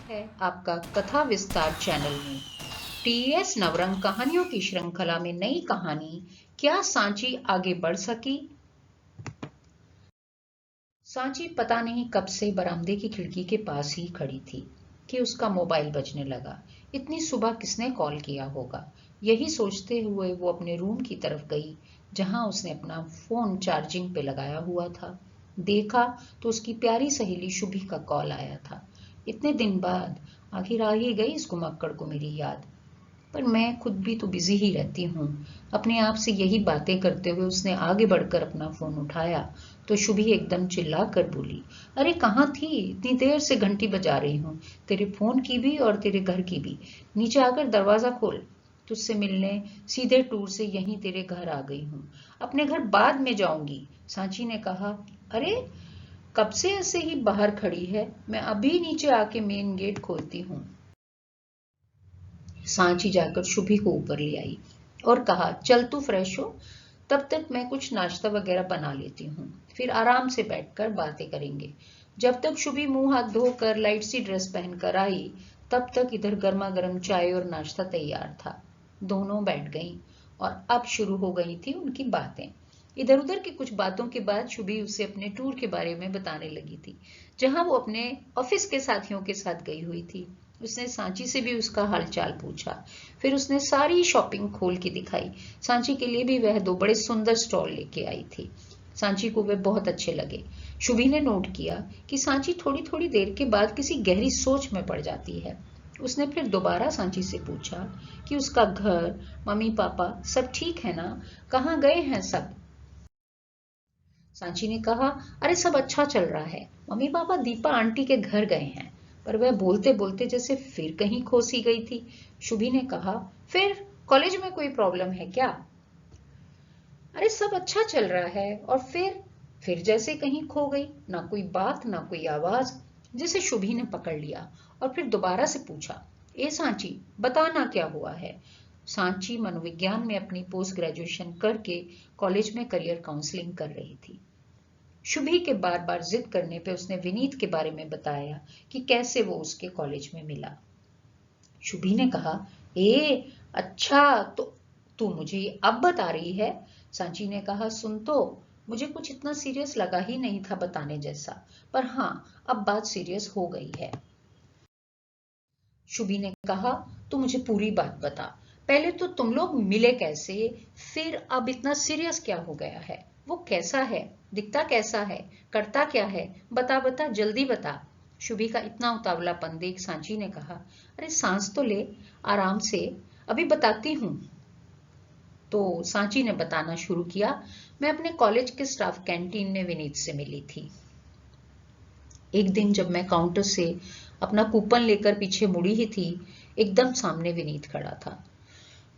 है आपका कथा विस्तार चैनल में। टीएस नवरंग कहानियों की श्रृंखला में नई कहानी क्या सांची आगे बढ़ सकी। सांची पता नहीं कब से बरामदे की खिड़की के पास ही खड़ी थी कि उसका मोबाइल बजने लगा। इतनी सुबह किसने कॉल किया होगा, यही सोचते हुए वो अपने रूम की तरफ गई जहां उसने अपना फोन चार्जिंग पे लगाया हुआ था। देखा तो उसकी प्यारी सहेली शुभी का कॉल आया था। इतने दिन बाद आखिर आ ही गई इस घुमक्कड़ को मेरी याद, पर मैं खुद भी तो बिजी ही रहती हूँ। अपने आप से यही बातें करते हुए उसने आगे बढ़कर अपना फोन उठाया तो शुभी एकदम चिल्ला कर बोली, अरे कहाँ थी, इतनी देर से घंटी बजा रही हूँ, तेरे फोन की भी और तेरे घर की भी। नीचे आकर दरवाजा खोल, तुझसे मिलने सीधे टूर से यहीं तेरे घर आ गई हूँ। अपने घर बाद में जाऊंगी, सांची ने कहा। अरे कब से ऐसे ही बाहर खड़ी है, मैं अभी नीचे आके मेन गेट खोलती हूँ। सांची जाकर शुभी को ऊपर ले आई और कहा, चल तू फ्रेश हो, तब तक मैं कुछ नाश्ता वगैरह बना लेती हूँ, फिर आराम से बैठकर बातें करेंगे। जब तक शुभी मुंह हाथ धोकर लाइट सी ड्रेस पहनकर आई तब तक इधर गर्मा गर्म चाय और नाश्ता तैयार था। दोनों बैठ गईं और अब शुरू हो गई थी उनकी बातें। इधर उधर की कुछ बातों के बाद शुभी उसे अपने टूर के बारे में बताने लगी थी जहां वो अपने ऑफिस के साथियों के साथ गई हुई थी। उसने सांची से भी उसका हालचाल पूछा, फिर उसने सारी शॉपिंग खोल के दिखाई। सांची के लिए भी वह दो बड़े सुंदर स्टॉल लेके आई थी। सांची को वे बहुत अच्छे लगे। शुभी ने नोट किया कि सांची थोड़ी थोड़ी देर के बाद किसी गहरी सोच में पड़ जाती है। उसने फिर दोबारा सांची से पूछा कि उसका घर, मम्मी पापा सब ठीक है ना, कहाँ गए हैं सब। सांची ने कहा, अरे सब अच्छा चल रहा है, मम्मी पापा दीपा आंटी के घर गए हैं। पर वह बोलते बोलते जैसे फिर कहीं खोसी गई थी। शुभी ने कहा, फिर कॉलेज में कोई प्रॉब्लम है क्या। अरे सब अच्छा चल रहा है और फिर जैसे कहीं खो गई, ना कोई बात ना कोई आवाज, जिसे शुभी ने पकड़ लिया और फिर दोबारा से पूछा, ए सांची बताना क्या हुआ है। सांची मनोविज्ञान में अपनी पोस्ट ग्रेजुएशन करके कॉलेज में करियर काउंसलिंग कर रही थी। शुभी के बार बार जिद करने पे उसने विनीत के बारे में बताया कि कैसे वो उसके कॉलेज में मिला। शुभी ने कहा, ए अच्छा, तो तू मुझे अब बता रही है। सांची ने कहा, सुन तो, मुझे कुछ इतना सीरियस लगा ही नहीं था बताने जैसा, पर हाँ अब बात सीरियस हो गई है। शुभी ने कहा, तू मुझे पूरी बात बता, पहले तो तुम लोग मिले कैसे, फिर अब इतना सीरियस क्या हो गया है, वो कैसा है, दिखता कैसा है, करता क्या है, बता बता जल्दी बता। शुभी का इतना उतावलापन देख सांची ने कहा, अरे सांस तो ले, आराम से, अभी बताती हूँ। तो सांची ने बताना शुरू किया, मैं अपने कॉलेज के स्टाफ कैंटीन में विनीत से मिली थी। एक दिन जब मैं काउंटर से अपना कूपन लेकर पीछे मुड़ी ही थी, एकदम सामने विनीत खड़ा था।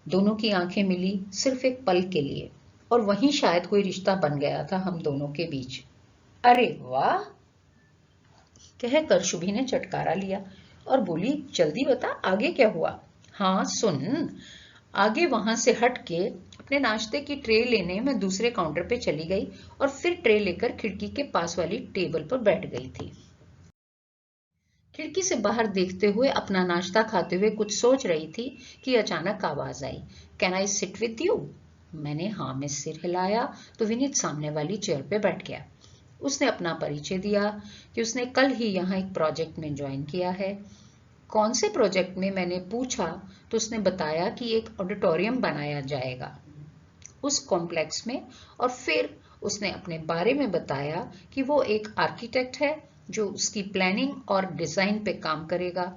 दोनों की आंखें मिली सिर्फ एक पल के लिए और वहीं शायद कोई रिश्ता बन गया था हम दोनों के बीच। अरे वाह, कहकर शुभी ने चटकारा लिया और बोली, जल्दी बता आगे क्या हुआ। हाँ सुन, आगे वहां से हट के अपने नाश्ते की ट्रे लेने मैं दूसरे काउंटर पे चली गई और फिर ट्रे लेकर खिड़की के पास वाली टेबल पर बैठ गई थी। खिड़की से बाहर देखते हुए अपना नाश्ता खाते हुए कुछ सोच रही थी कि अचानक आवाज आई, can I sit with you. मैंने हाँ में सिर हिलाया तो विनीत सामने वाली चेयर पे बैठ गया। उसने अपना परिचय दिया कि उसने कल ही यहाँ एक प्रोजेक्ट में ज्वाइन किया है। कौन से प्रोजेक्ट में मैंने पूछा तो उसने बताया कि एक ऑडिटोरियम बनाया जाएगा उस कॉम्प्लेक्स में, और फिर उसने अपने बारे में बताया कि वो एक आर्किटेक्ट है जो उसकी प्लानिंग और डिजाइन पे काम करेगा।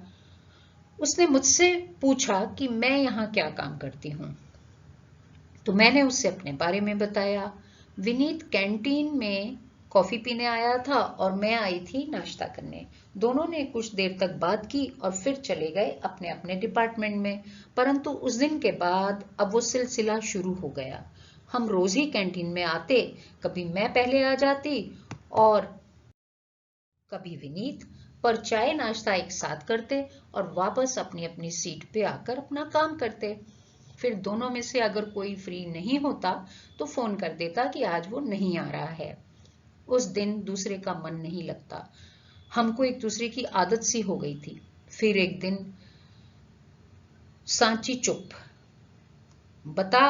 उसने मुझसे पूछा कि मैं यहाँ क्या काम करती हूँ, तो मैंने उससे अपने बारे में बताया। विनीत कैंटीन में कॉफी पीने आया था और मैं आई थी नाश्ता करने। दोनों ने कुछ देर तक बात की और फिर चले गए अपने अपने डिपार्टमेंट में। परंतु उस दिन के बाद अब वो सिलसिला शुरू हो गया। हम रोज ही कैंटीन में आते, कभी मैं पहले आ जाती और कभी विनीत, पर चाय नाश्ता एक साथ करते और वापस अपनी अपनी सीट पे आकर अपना काम करते। फिर दोनों में से अगर कोई फ्री नहीं होता तो फोन कर देता कि आज वो नहीं आ रहा है। उस दिन दूसरे का मन नहीं लगता। हमको एक दूसरे की आदत सी हो गई थी। फिर एक दिन सांची चुप। बता।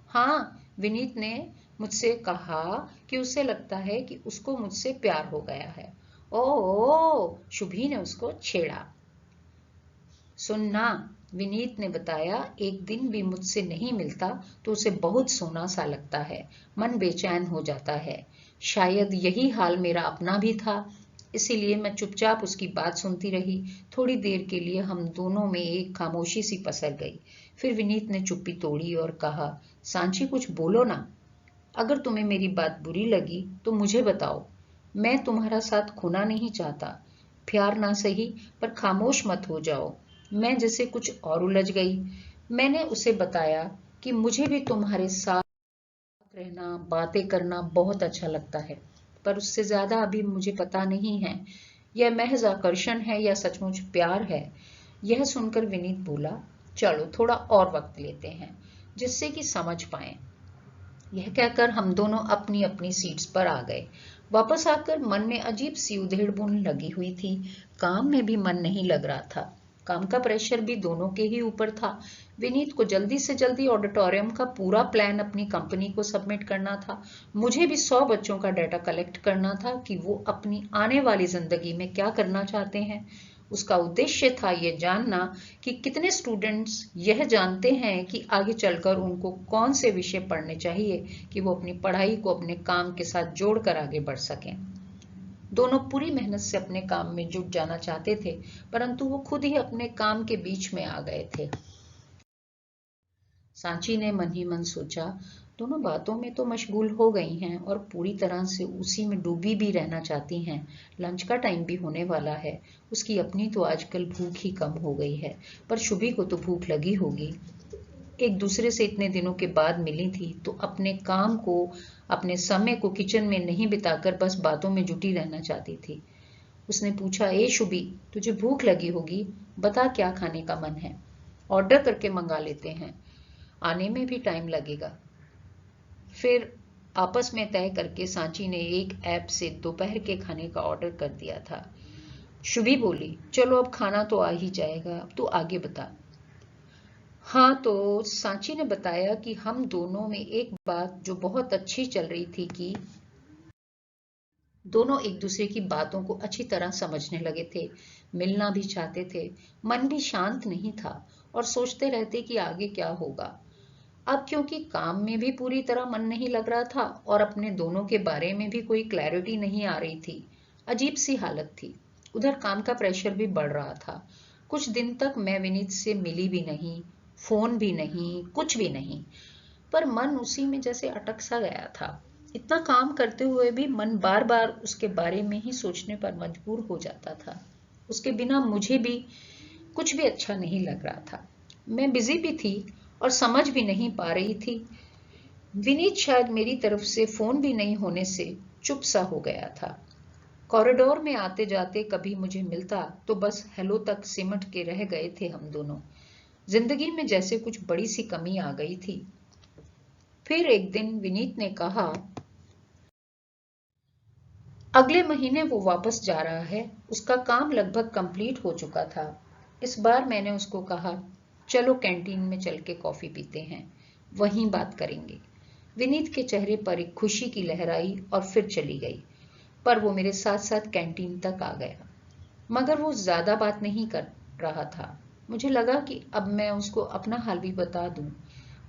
हाँ, विनीत ने मुझसे कहा कि उसे लगता है कि उसको मुझसे प्यार हो गया है। ओह, शुभी ने उसको छेड़ा। सुनना, विनीत ने बताया, एक दिन भी मुझसे नहीं मिलता तो उसे बहुत सोना सा लगता है, मन बेचैन हो जाता है। शायद यही हाल मेरा अपना भी था, इसीलिए मैं चुपचाप उसकी बात सुनती रही। थोड़ी देर के लिए हम दोनों में एक खामोशी सी पसर गई। फिर विनीत ने चुप्पी तोड़ी और कहा, सांची कुछ बोलो ना। अगर तुम्हें मेरी बात बुरी लगी तो मुझे बताओ। मैं तुम्हारा साथ खोना नहीं चाहता। प्यार ना सही पर खामोश मत हो जाओ। मैं जैसे कुछ और उलझ गई। मैंने उसे बताया कि मुझे भी तुम्हारे साथ रहना, बातें करना बहुत अच्छा लगता है, पर उससे ज्यादा अभी मुझे पता नहीं है यह महज आकर्षण है या सचमुच प्यार है। यह सुनकर विनीत बोला, चलो थोड़ा और वक्त लेते हैं जिससे कि समझ पाए। यह कहकर हम दोनों अपनी अपनी सीट्स पर आ गए। वापस आकर मन में अजीब सी उधेड़-बुन लगी हुई थी। काम में भी मन नहीं लग रहा था। काम का प्रेशर भी दोनों के ही ऊपर था। विनीत को जल्दी से जल्दी ऑडिटोरियम का पूरा प्लान अपनी कंपनी को सबमिट करना था। मुझे भी 100 बच्चों का डाटा कलेक्ट करना था कि वो अपनी आने वाली जिंदगी में क्या करना चाहते हैं। उसका उद्देश्य था यह जानना कि कितने स्टूडेंट्स यह जानते हैं कि आगे चलकर उनको कौन से विषय पढ़ने चाहिए कि वो अपनी पढ़ाई को अपने काम के साथ जोड़कर आगे बढ़ सकें। दोनों पूरी मेहनत से अपने काम में जुट जाना चाहते थे, परंतु वो खुद ही अपने काम के बीच में आ गए थे। सांची ने मन ही मन सोचा, दोनों बातों में तो मशगूल हो गई हैं और पूरी तरह से उसी में डूबी भी रहना चाहती हैं। लंच का टाइम भी होने वाला है। उसकी अपनी तो आजकल भूख ही कम हो गई है, पर शुभी को तो भूख लगी होगी। एक दूसरे से इतने दिनों के बाद मिली थी तो अपने काम को, अपने समय को किचन में नहीं बिताकर बस बातों में जुटी रहना चाहती थी। उसने पूछा, ए शुभी, तुझे भूख लगी होगी, बता क्या खाने का मन है, ऑर्डर करके मंगा लेते हैं, आने में भी टाइम लगेगा। फिर आपस में तय करके सांची ने एक ऐप से दोपहर के खाने का ऑर्डर कर दिया था। शुभी बोली, चलो अब खाना तो आ ही जाएगा, अब तू आगे बता। हाँ, तो सांची ने बताया कि हम दोनों में एक बात जो बहुत अच्छी चल रही थी कि दोनों एक दूसरे की बातों को अच्छी तरह समझने लगे थे, मिलना भी चाहते थे, मन भी शांत नहीं था और सोचते रहते कि आगे क्या होगा। अब क्योंकि काम में भी पूरी तरह मन नहीं लग रहा था और अपने दोनों के बारे में भी कोई क्लैरिटी नहीं आ रही थी, अजीब सी हालत थी। उधर काम का प्रेशर भी बढ़ रहा था। कुछ दिन तक मैं विनीत से मिली भी नहीं, फोन भी नहीं, कुछ भी नहीं, पर मन उसी में जैसे अटक सा गया था। इतना काम करते हुए भी मन बार बार उसके बारे में ही सोचने पर मजबूर हो जाता था। उसके बिना मुझे भी कुछ भी अच्छा नहीं लग रहा था। मैं बिजी भी थी और समझ भी नहीं पा रही थी। विनीत शायद मेरी तरफ से फोन भी नहीं होने से चुप सा हो गया था। कॉरिडोर में आते जाते कभी मुझे मिलता तो बस हेलो तक सिमट के रह गए थे हम दोनों। जिंदगी में जैसे कुछ बड़ी सी कमी आ गई थी। फिर एक दिन विनीत ने कहा, अगले महीने वो वापस जा रहा है। उसका काम लगभग कंप्लीट हो चुका था। इस बार मैंने उसको कहा, चलो कैंटीन में चल के कॉफी पीते हैं, वहीं बात करेंगे। विनीत के चेहरे पर एक खुशी की लहर आई और फिर चली गई, पर वो मेरे साथ साथ कैंटीन तक आ गया। मगर वो ज्यादा बात नहीं कर रहा था। मुझे लगा कि अब मैं उसको अपना हाल भी बता दूं।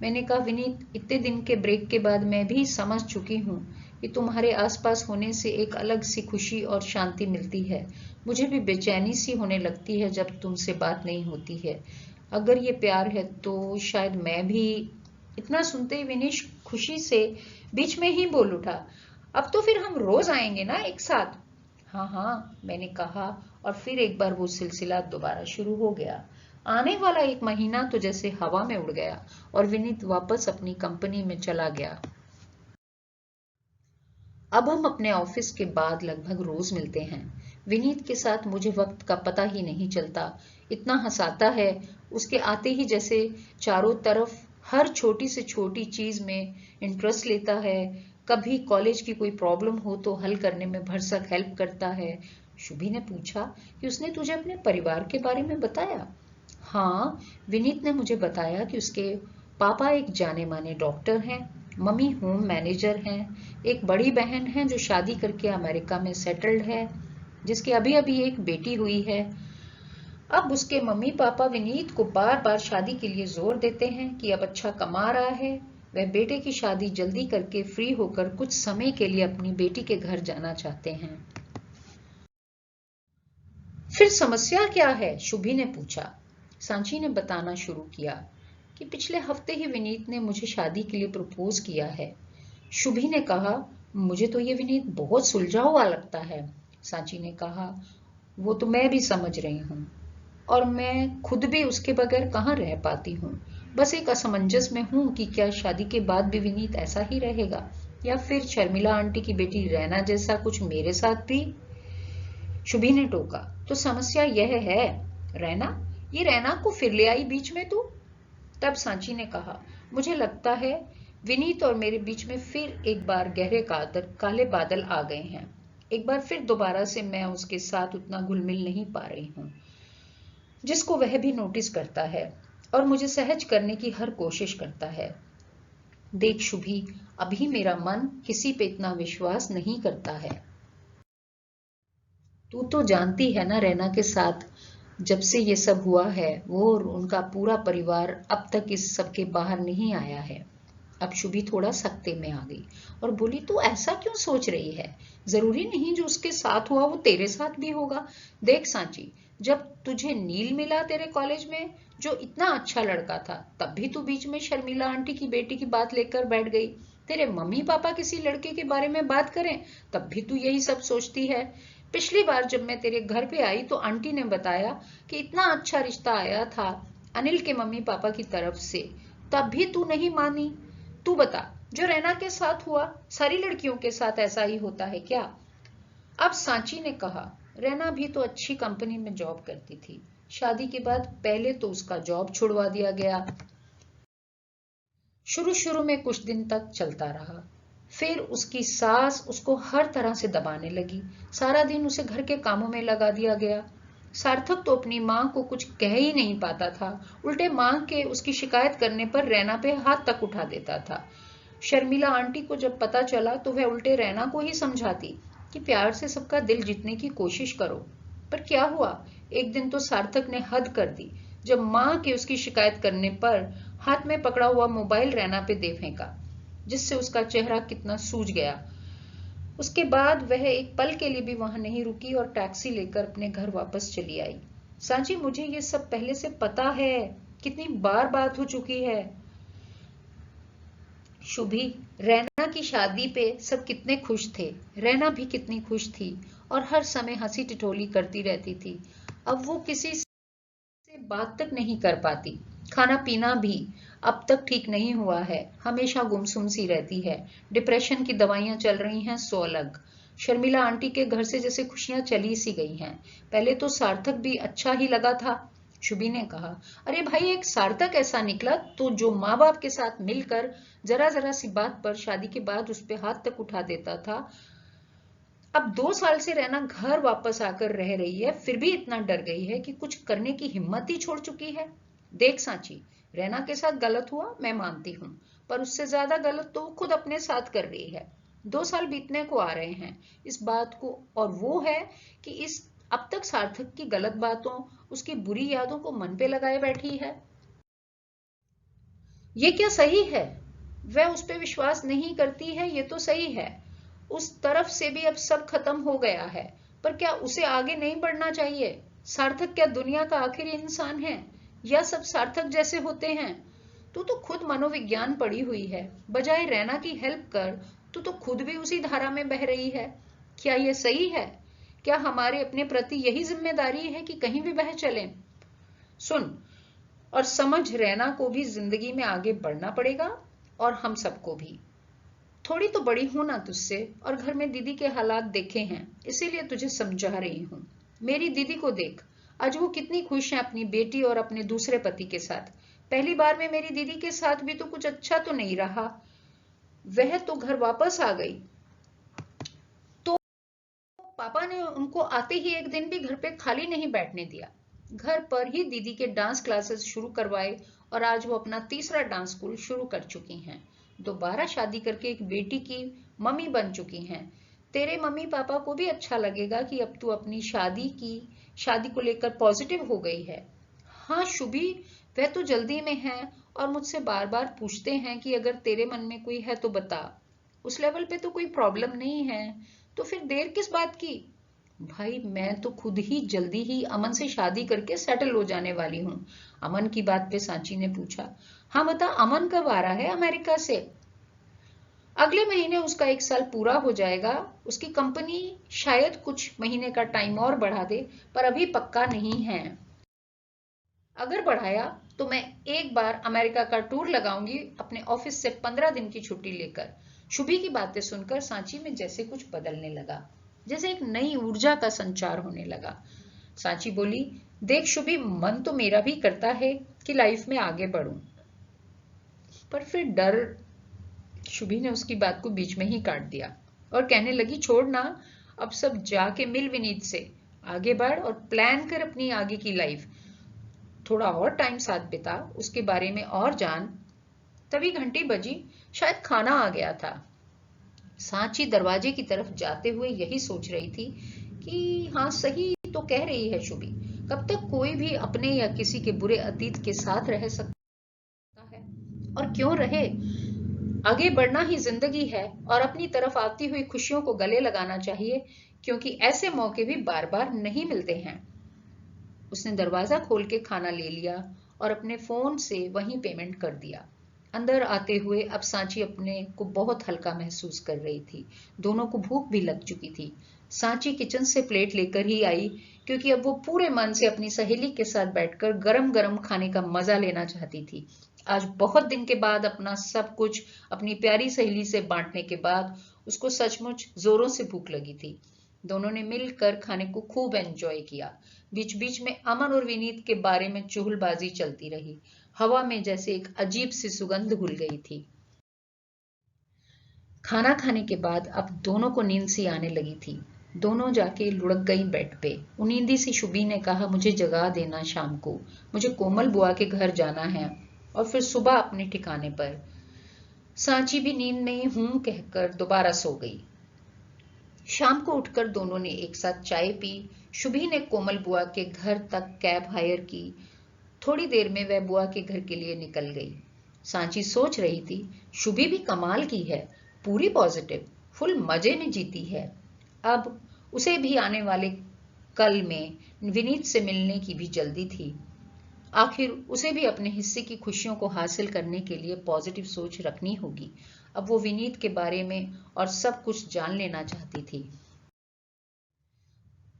मैंने कहा, विनीत, इतने दिन के ब्रेक के बाद मैं भी समझ चुकी हूँ कि तुम्हारे आसपास होने से एक अलग सी खुशी और शांति मिलती है। मुझे भी बेचैनी सी होने लगती है जब तुमसे बात नहीं होती है। अगर ये प्यार है तो शायद मैं भी। इतना सुनते ही विनीश खुशी से बीच में ही बोल उठा, अब तो फिर हम रोज आएंगे ना एक साथ। हाँ हाँ, मैंने कहा, और फिर एक बार वो सिलसिला दोबारा शुरू हो गया। आने वाला एक महीना तो जैसे हवा में उड़ गया और विनीत वापस अपनी कंपनी में चला गया। अब हम अपने ऑफिस के बाद लगभग रोज मिलते हैं। विनीत के साथ मुझे वक्त का पता ही नहीं चलता। इतना हंसाता है, उसके आते ही जैसे चारों तरफ हर छोटी से छोटी चीज में इंटरेस्ट लेता है। कभी कॉलेज की कोई प्रॉब्लम हो तो हल करने में भरसक हेल्प करता है। शुभी ने पूछा कि उसने तुझे अपने परिवार के बारे में बताया? हाँ, विनीत ने मुझे बताया कि उसके पापा एक जाने माने डॉक्टर हैं, मम्मी होम मैनेजर हैं, एक बड़ी बहन है जो शादी करके अमेरिका में सेटल्ड है, जिसकी अभी अभी एक बेटी हुई है। अब उसके मम्मी पापा विनीत को बार बार शादी के लिए जोर देते हैं कि अब अच्छा कमा रहा है, वह बेटे की शादी जल्दी करके फ्री होकर कुछ समय के लिए अपनी बेटी के घर जाना चाहते हैं। फिर समस्या क्या है? शुभी ने पूछा। सांची ने बताना शुरू किया कि पिछले हफ्ते ही विनीत ने मुझे शादी के लिए प्रपोज किया है। शुभी ने कहा, मुझे तो ये विनीत बहुत सुलझा हुआ लगता है। सांची ने कहा, वो तो मैं भी समझ रही हूँ, और मैं खुद भी उसके बगैर कहाँ रह पाती हूँ। बस एक असमंजस में हूँ कि क्या शादी के बाद भी विनीत ऐसा ही रहेगा, या फिर शर्मिला आंटी की बेटी रैना जैसा कुछ मेरे साथ भी। शुभी ने टोका, तो समस्या यह है रैना, ये रैना को फिर ले आई बीच में तू। तब सांची ने कहा, मुझे लगता है विनीत और मेरे बीच में फिर एक बार गहरे काले बादल आ गए हैं। एक बार फिर दोबारा से मैं उसके साथ उतना घुल मिल नहीं पा रही हूँ जिसको वह भी नोटिस करता है और मुझे सहज करने की हर कोशिश करता है। देख शुभी, अभी मेरा मन किसी पे इतना विश्वास नहीं करता है। तू तो जानती है ना, रैना के साथ जब से ये सब हुआ है, वो और उनका पूरा परिवार अब तक इस सब के बाहर नहीं आया है। अब शुभी थोड़ा सख्ते में आ गई और बोली, तू ऐसा क्यों सोच रही है? जरूरी नहीं जो उसके साथ हुआ वो तेरे साथ भी होगा। देख सांची, जब तुझे नील मिला तेरे कॉलेज में, जो इतना अच्छा लड़का था, तब भी तू बीच में शर्मिला आंटी की बेटी की बात लेकर बैठ गई। तेरे मम्मी पापा किसी लड़के के बारे में बात करें तब भी तू यही सब सोचती है। पिछली बार जब मैं तेरे घर पे आई तो आंटी ने बताया कि इतना अच्छा रिश्ता आया था अनिल के मम्मी पापा की तरफ से, तब भी तू नहीं मानी। तू बता, जो रैना के साथ हुआ सारी लड़कियों के साथ ऐसा ही होता है क्या? अब सांची ने कहा, रैना भी तो अच्छी कंपनी में जॉब करती थी। शादी के बाद पहले तो उसका जॉब छुड़वा दिया गया। शुरू शुरू में कुछ दिन तक चलता रहा, फिर उसकी सास उसको हर तरह से दबाने लगी। सारा दिन उसे घर के कामों में लगा दिया गया। सार्थक तो अपनी माँ को कुछ कह ही नहीं पाता था, उल्टे माँ के उसकी शिकायत करने पर रैना पे हाथ तक उठा देता था। शर्मिला आंटी को जब पता चला तो वह उल्टे रैना को ही समझाती कि प्यार से सबका दिल जीतने की कोशिश करो। पर क्या हुआ, एक दिन तो सार्थक ने हद कर दी जब माँ के उसकी शिकायत करने पर हाथ में पकड़ा हुआ मोबाइल रैना पे दे फेंका, जिससे उसका चेहरा कितना सूज गया। उसके बाद वह एक पल के लिए भी वहां नहीं रुकी और टैक्सी लेकर अपने घर वापस चली आई। सांची, मुझे ये सब पहले से पता है, कितनी बार बात हो चुकी है। शुभी, रैना की शादी पे सब कितने खुश थे, रैना भी कितनी खुश थी और हर समय हंसी टिटोली करती रहती थी। अब वो किसी से बात तक नहीं कर पाती। खाना पीना भी अब तक ठीक नहीं हुआ है, हमेशा गुमसुम सी रहती है। डिप्रेशन की दवाइयां चल रही हैं 100 अलग। शर्मिला आंटी के घर से जैसे खुशियां चली सी गई हैं। पहले तो सार्थक भी अच्छा ही लगा था। शुभी ने कहा, अरे भाई, एक सार्थक ऐसा निकला तो जो माँ बाप के साथ मिलकर जरा जरा सी बात पर शादी के बाद उस पे हाथ तक उठा देता था, अब 2 साल से रैना घर वापस आकर रह रही है, फिर भी इतना डर गई है कि कुछ करने की हिम्मत ही छोड़ चुकी है। देख सांची, रैना के साथ गलत हुआ मैं मानती हूँ, पर उससे ज्यादा गलत तो खुद अपने साथ कर रही है। 2 साल बीतने को आ रहे हैं इस बात को, और वो है कि इस अब तक सार्थक की गलत बातों, उसकी बुरी यादों को मन पे लगाए बैठी है। ये क्या सही है? वह उस पर विश्वास नहीं करती है, ये तो सही है। उस तरफ से भी अब सब खत्म हो गया है, पर क्या उसे आगे नहीं बढ़ना चाहिए? सार्थक क्या दुनिया का आखिरी इंसान है, या सब सार्थक जैसे होते हैं? तू तो खुद मनोविज्ञान पढ़ी हुई है, बजाय रैना की हेल्प कर तू तो खुद भी उसी धारा में बह रही है। क्या यह सही है? क्या हमारे अपने प्रति यही जिम्मेदारी है कि कहीं भी बह चलें? सुन और समझ, रैना को भी जिंदगी में आगे बढ़ना पड़ेगा, और हम सबको भी। थोड़ी तो बड़ी हूं ना तुझसे, और घर में दीदी के हालात देखे हैं, इसीलिए तुझे समझा रही हूं। मेरी दीदी को देख, आज वो कितनी खुश है अपनी बेटी और अपने दूसरे पति के साथ। पहली बार में मेरी दीदी के साथ भी तो कुछ अच्छा तो नहीं रहा, वह तो घर वापस आ गई तो पापा ने उनको आते ही एक दिन भी घर पे खाली नहीं बैठने दिया। घर पर ही दीदी के डांस क्लासेस शुरू करवाए और आज वो अपना तीसरा डांस स्कूल शुरू कर चुकी हैं। दोबारा शादी करके एक बेटी की मम्मी बन चुकी हैं। तेरे मम्मी पापा को भी अच्छा लगेगा कि अब तू अपनी शादी को लेकर पॉजिटिव हो गई है। हाँ शुभी, वह तो जल्दी में है और मुझसे बार बार पूछते हैं कि अगर तेरे मन में कोई है तो बता। उस लेवल पे तो कोई प्रॉब्लम नहीं है, तो फिर देर किस बात की? भाई मैं तो खुद ही जल्दी ही अमन से शादी करके सेटल हो जाने वाली हूँ। अमन की बात पे सांची ने पूछा। हाँ बता, अमन कब आ रहा है अमेरिका से? अगले महीने उसका 1 साल पूरा हो जाएगा। उसकी कंपनी शायद कुछ महीने का टाइम और बढ़ा दे, पर अभी पक्का नहीं है। अगर बढ़ाया तो मैं एक बार अमेरिका का टूर लगाऊंगी अपने ऑफिस से 15 दिन की छुट्टी लेकर। शुभी की बातें सुनकर सांची में जैसे कुछ बदलने लगा, जैसे एक नई ऊर्जा का संचार होने लगा। सांची बोली, देख शुभी, मन तो मेरा भी करता है कि लाइफ में आगे बढ़ूं, पर फिर डर। शुभी ने उसकी बात को बीच में ही काट दिया और कहने लगी, छोड़ ना, अब सब जाके मिल विनीत से, आगे बढ़ और प्लान कर अपनी आगे की लाइफ। थोड़ा और टाइम साथ बिता, उसके बारे में और जान। तभी घंटी बजी, शायद खाना आ गया था। सांची दरवाजे की तरफ जाते हुए यही सोच रही थी कि हाँ सही तो कह रही है शुभी, कब तक कोई भी अपने या किसी के बुरे अतीत के साथ रह सकता है? और क्यों रहे, आगे बढ़ना ही जिंदगी है और अपनी तरफ आती हुई खुशियों को गले लगाना चाहिए, क्योंकि ऐसे मौके भी बार बार नहीं मिलते हैं। उसने दरवाजा खोल के खाना ले लिया और अपने फोन से वहीं पेमेंट कर दिया। अंदर आते हुए अब सांची अपने को बहुत हल्का महसूस कर रही थी। दोनों को भूख भी लग चुकी थी। सांची किचन से प्लेट लेकर ही आई, क्योंकि अब वो पूरे मन से अपनी सहेली के साथ बैठकर गरम गरम खाने का मजा लेना चाहती थी। आज बहुत दिन के बाद अपना सब कुछ अपनी प्यारी सहेली से बांटने के बाद उसको सचमुच जोरों से भूख लगी थी। दोनों ने मिलकर खाने को खूब एंजॉय किया। बीच बीच में अमन और विनीत के बारे में चुगलबाजी चलती रही। हवा में जैसे एक अजीब सी सुगंध घुल गई थी। खाना खाने के बाद अब दोनों को नींद सी आने लगी थी। दोनों जाके लुढ़क गई बेड पे। उनींदी सी शुभी ने कहा, मुझे जगा देना शाम को, मुझे कोमल बुआ के घर जाना है और फिर सुबह अपने ठिकाने पर। सांची भी नींद में हूं कहकर दोबारा सो गई। शाम को उठकर दोनों ने एक साथ चाय पी। शुभी ने कोमल बुआ के घर तक कैब हायर की। थोड़ी देर में वह बुआ के घर के लिए निकल गई। सांची सोच रही थी, शुभी भी कमाल की है, पूरी पॉजिटिव, फुल मजे में जीती है। अब उसे भी आने वाले कल में विनीत से मिलने की भी जल्दी थी। आखिर उसे भी अपने हिस्से की खुशियों को हासिल करने के लिए पॉजिटिव सोच रखनी होगी। अब वो विनीत के बारे में और सब कुछ जान लेना चाहती थी।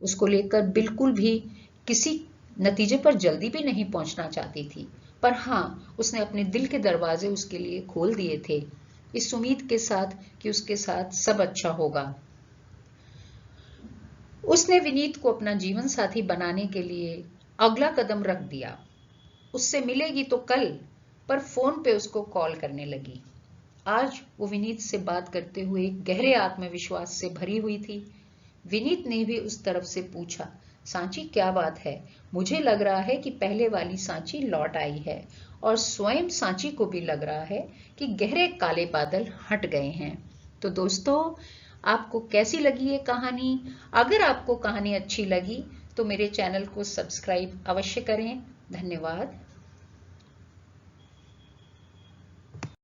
उसको लेकर बिल्कुल भी किसी नतीजे पर जल्दी भी नहीं पहुंचना चाहती थी, पर हाँ, उसने अपने दिल के दरवाजे उसके लिए खोल दिए थे, इस उम्मीद के साथ कि उसके साथ सब अच्छा होगा। उसने विनीत को अपना जीवन साथी बनाने के लिए अगला कदम रख दिया। उससे मिलेगी तो कल, पर फोन पे उसको कॉल करने लगी। आज वो विनीत से बात करते हुए गहरे आत्मविश्वास से भरी हुई थी। विनीत ने भी उस तरफ से पूछा, सांची क्या बात है? मुझे लग रहा है कि पहले वाली सांची लौट आई है और स्वयं सांची को भी लग रहा है कि गहरे काले बादल हट गए हैं। तो दोस्तों, आपको कैसी लगी ये कहानी? अगर आपको कहानी अच्छी लगी तो मेरे चैनल को सब्सक्राइब अवश्य करें। धन्यवाद।